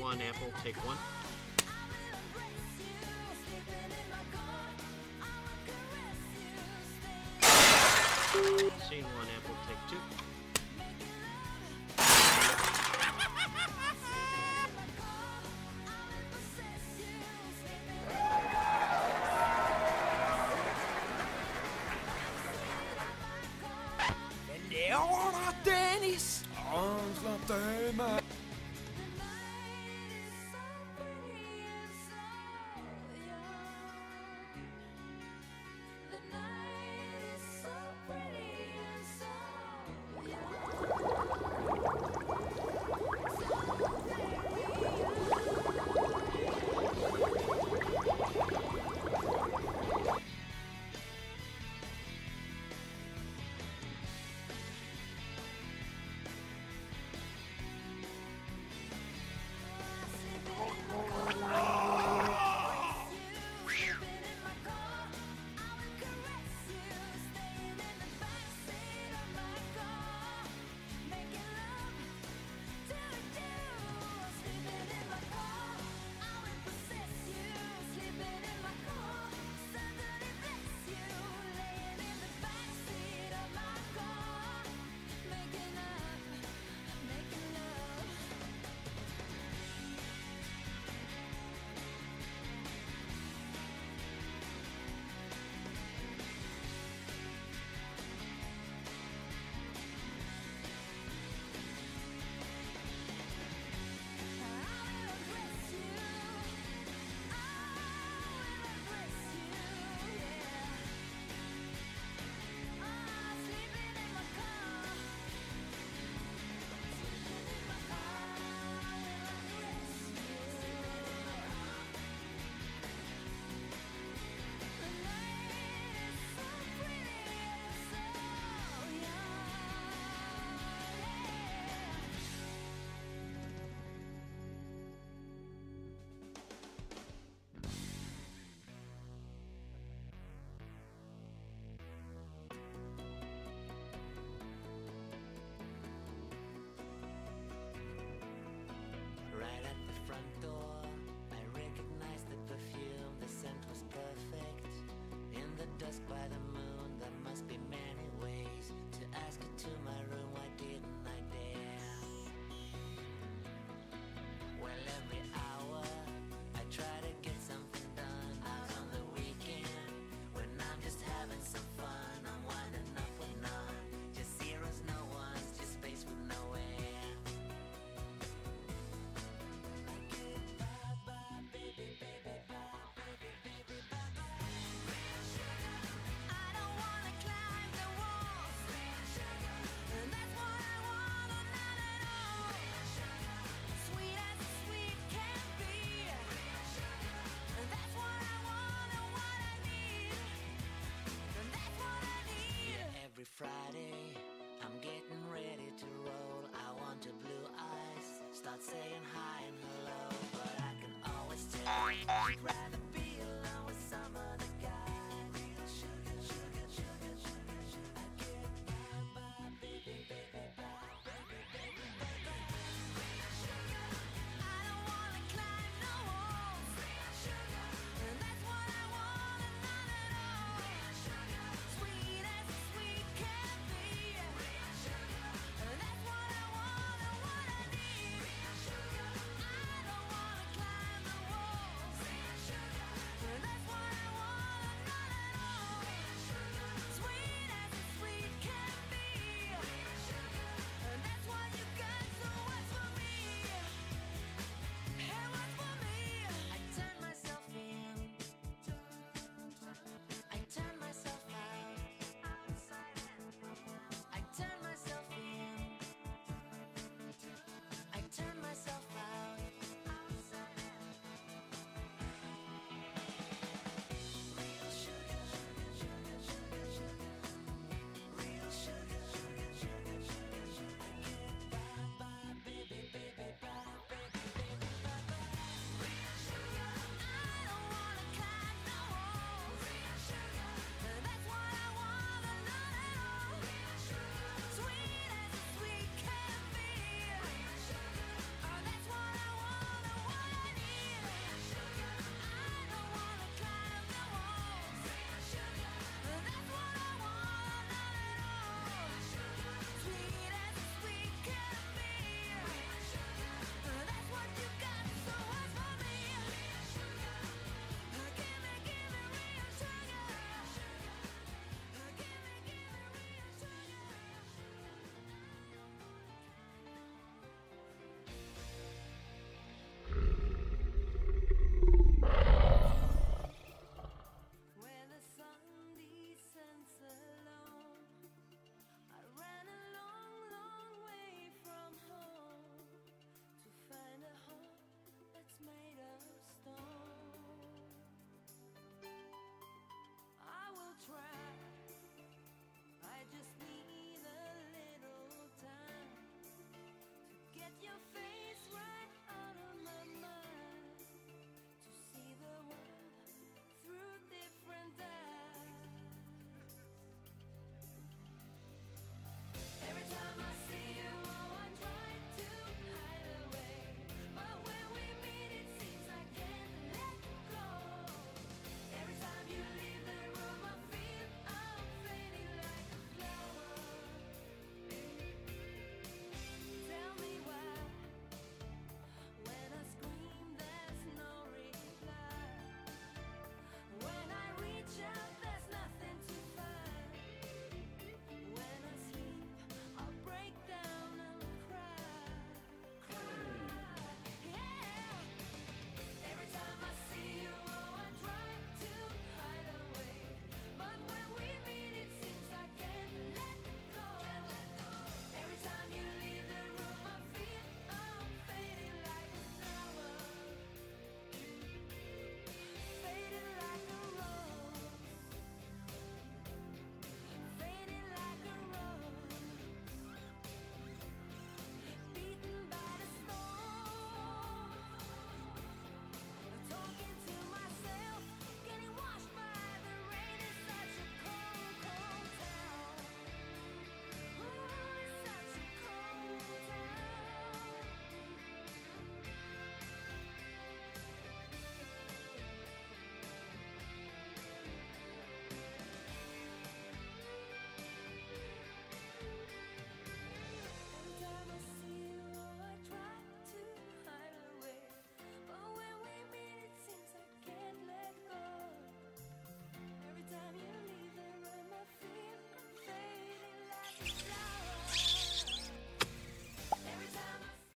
one apple, take one. Scene one apple, take two. Ahora tenis. Ons la teema. Right at the front door, I recognized the perfume. The scent was perfect. In the dusk by the moon, there must be many ways to ask her to my room. Why didn't I dare? Well, every hour I try to get something done. Out on the weekend, when I'm just having some fun, I'm winding up with none. Just zeros, no ones, just space with no air. Every Friday, I'm getting ready to roll. I want your blue eyes, start saying hi and hello, but I can always tell you'd rather